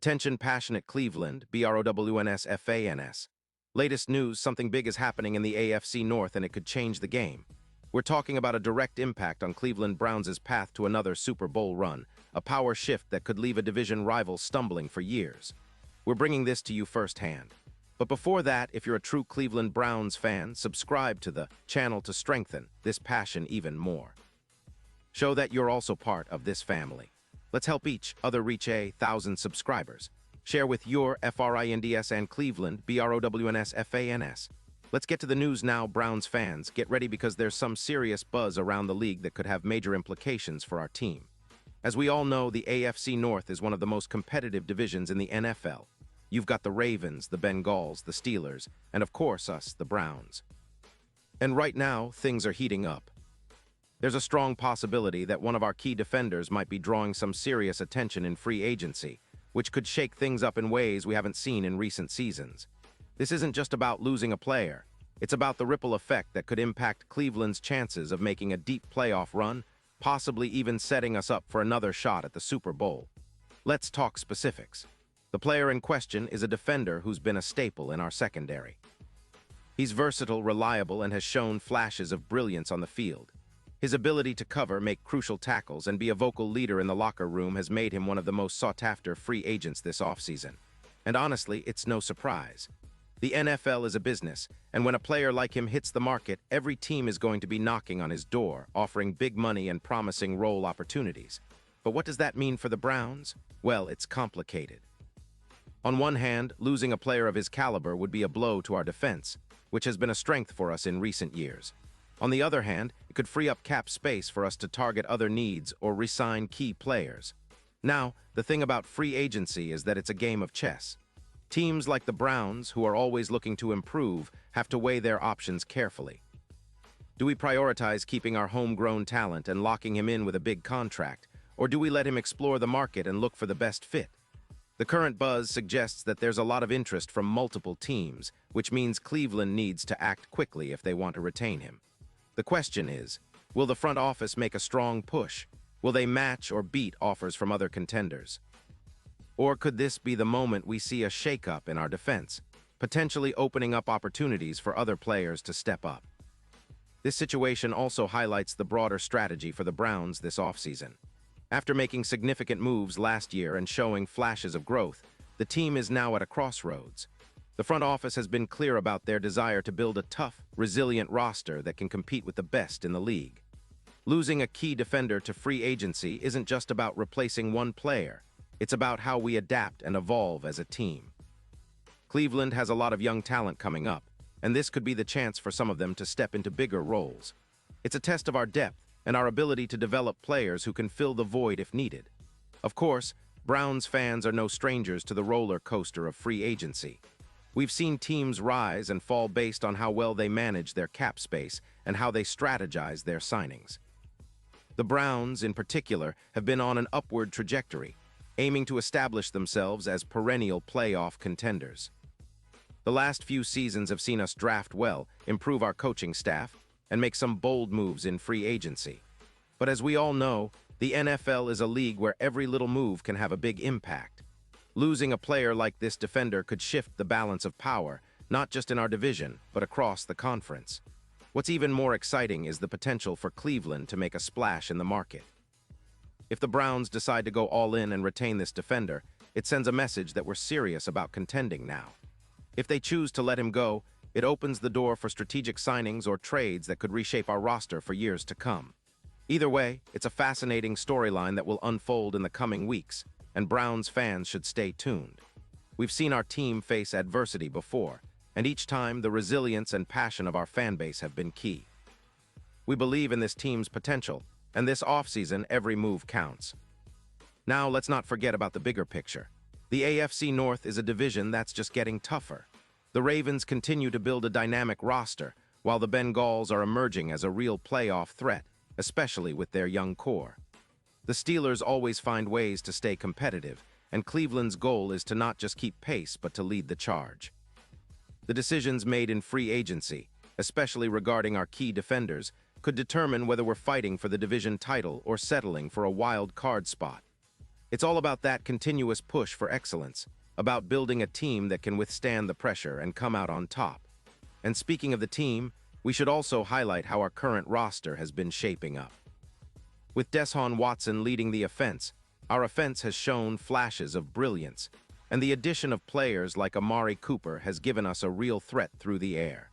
Attention passionate Cleveland, BROWNS. Latest news, something big is happening in the AFC North and it could change the game. We're talking about a direct impact on Cleveland Browns' path to another Super Bowl run, a power shift that could leave a division rival stumbling for years. We're bringing this to you firsthand. But before that, if you're a true Cleveland Browns fan, subscribe to the channel to strengthen this passion even more. Show that you're also part of this family. Let's help each other reach 1,000 subscribers. Share with your FRINDS and Cleveland, BROWNS. Let's get to the news now, Browns fans. Get ready because there's some serious buzz around the league that could have major implications for our team. As we all know, the AFC North is one of the most competitive divisions in the NFL. You've got the Ravens, the Bengals, the Steelers, and of course us, the Browns. And right now, things are heating up. There's a strong possibility that one of our key defenders might be drawing some serious attention in free agency, which could shake things up in ways we haven't seen in recent seasons. This isn't just about losing a player. It's about the ripple effect that could impact Cleveland's chances of making a deep playoff run, possibly even setting us up for another shot at the Super Bowl. Let's talk specifics. The player in question is a defender who's been a staple in our secondary. He's versatile, reliable, and has shown flashes of brilliance on the field. His ability to cover, make crucial tackles, and be a vocal leader in the locker room has made him one of the most sought-after free agents this offseason. And honestly, it's no surprise. The NFL is a business, and when a player like him hits the market, every team is going to be knocking on his door, offering big money and promising role opportunities. But what does that mean for the Browns? Well, it's complicated. On one hand, losing a player of his caliber would be a blow to our defense, which has been a strength for us in recent years. On the other hand, it could free up cap space for us to target other needs or re-sign key players. Now, the thing about free agency is that it's a game of chess. Teams like the Browns, who are always looking to improve, have to weigh their options carefully. Do we prioritize keeping our homegrown talent and locking him in with a big contract, or do we let him explore the market and look for the best fit? The current buzz suggests that there's a lot of interest from multiple teams, which means Cleveland needs to act quickly if they want to retain him. The question is, will the front office make a strong push? Will they match or beat offers from other contenders? Or could this be the moment we see a shakeup in our defense, potentially opening up opportunities for other players to step up? This situation also highlights the broader strategy for the Browns this offseason. After making significant moves last year and showing flashes of growth, the team is now at a crossroads. The front office has been clear about their desire to build a tough, resilient roster that can compete with the best in the league. Losing a key defender to free agency isn't just about replacing one player. It's about how we adapt and evolve as a team. Cleveland has a lot of young talent coming up, and this could be the chance for some of them to step into bigger roles. It's a test of our depth and our ability to develop players who can fill the void if needed. Of course, Browns fans are no strangers to the roller coaster of free agency. We've seen teams rise and fall based on how well they manage their cap space and how they strategize their signings. The Browns, in particular, have been on an upward trajectory, aiming to establish themselves as perennial playoff contenders. The last few seasons have seen us draft well, improve our coaching staff, and make some bold moves in free agency. But as we all know, the NFL is a league where every little move can have a big impact. Losing a player like this defender could shift the balance of power, not just in our division, but across the conference. What's even more exciting is the potential for Cleveland to make a splash in the market. If the Browns decide to go all in and retain this defender, it sends a message that we're serious about contending now. If they choose to let him go, it opens the door for strategic signings or trades that could reshape our roster for years to come. Either way, it's a fascinating storyline that will unfold in the coming weeks, and Browns fans should stay tuned. We've seen our team face adversity before, and each time the resilience and passion of our fan base have been key. We believe in this team's potential, and this offseason every move counts. Now let's not forget about the bigger picture. The AFC North is a division that's just getting tougher. The Ravens continue to build a dynamic roster, while the Bengals are emerging as a real playoff threat, especially with their young core. The Steelers always find ways to stay competitive, and Cleveland's goal is to not just keep pace but to lead the charge. The decisions made in free agency, especially regarding our key defenders, could determine whether we're fighting for the division title or settling for a wild card spot. It's all about that continuous push for excellence, about building a team that can withstand the pressure and come out on top. And speaking of the team, we should also highlight how our current roster has been shaping up. With Deshaun Watson leading the offense, our offense has shown flashes of brilliance, and the addition of players like Amari Cooper has given us a real threat through the air.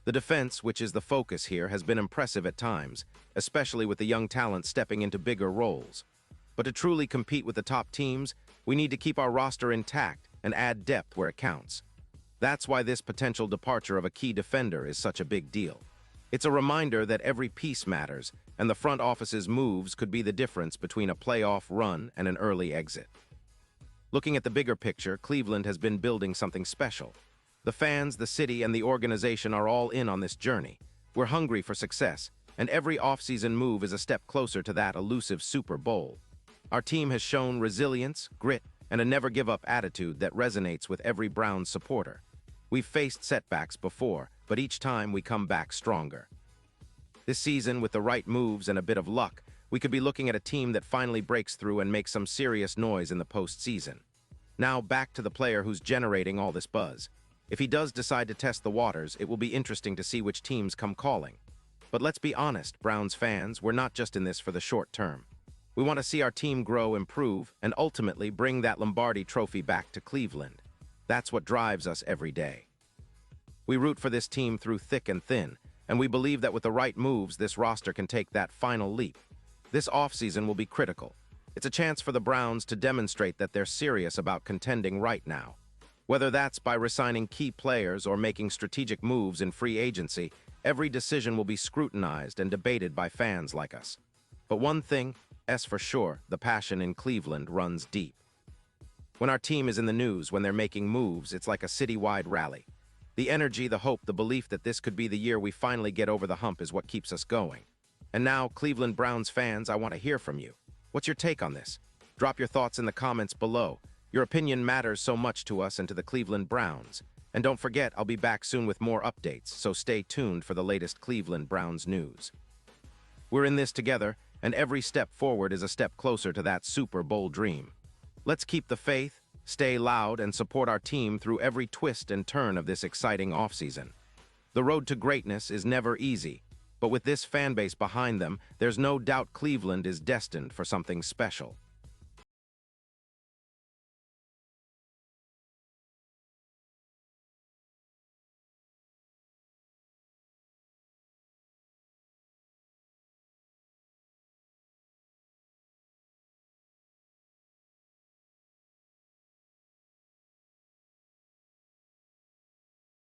The defense, which is the focus here, has been impressive at times, especially with the young talent stepping into bigger roles. But to truly compete with the top teams, we need to keep our roster intact and add depth where it counts. That's why this potential departure of a key defender is such a big deal. It's a reminder that every piece matters, and the front office's moves could be the difference between a playoff run and an early exit. Looking at the bigger picture, Cleveland has been building something special. The fans, the city, and the organization are all in on this journey. We're hungry for success, and every offseason move is a step closer to that elusive Super Bowl. Our team has shown resilience, grit, and a never-give-up attitude that resonates with every Browns supporter. We've faced setbacks before, but each time we come back stronger. This season, with the right moves and a bit of luck, we could be looking at a team that finally breaks through and makes some serious noise in the postseason. Now back to the player who's generating all this buzz. If he does decide to test the waters, it will be interesting to see which teams come calling. But let's be honest, Browns fans, we're not just in this for the short term. We want to see our team grow, improve, and ultimately bring that Lombardi trophy back to Cleveland. That's what drives us every day. We root for this team through thick and thin, and we believe that with the right moves, this roster can take that final leap. This offseason will be critical. It's a chance for the Browns to demonstrate that they're serious about contending right now. Whether that's by re-signing key players or making strategic moves in free agency, every decision will be scrutinized and debated by fans like us. But one thing is for sure, the passion in Cleveland runs deep. When our team is in the news, when they're making moves, it's like a citywide rally. The energy, the hope, the belief that this could be the year we finally get over the hump is what keeps us going. And now, Cleveland Browns fans, I want to hear from you. What's your take on this? Drop your thoughts in the comments below. Your opinion matters so much to us and to the Cleveland Browns. And don't forget, I'll be back soon with more updates, so stay tuned for the latest Cleveland Browns news. We're in this together, and every step forward is a step closer to that Super Bowl dream. Let's keep the faith, stay loud, and support our team through every twist and turn of this exciting offseason. The road to greatness is never easy, but with this fan base behind them, there's no doubt Cleveland is destined for something special.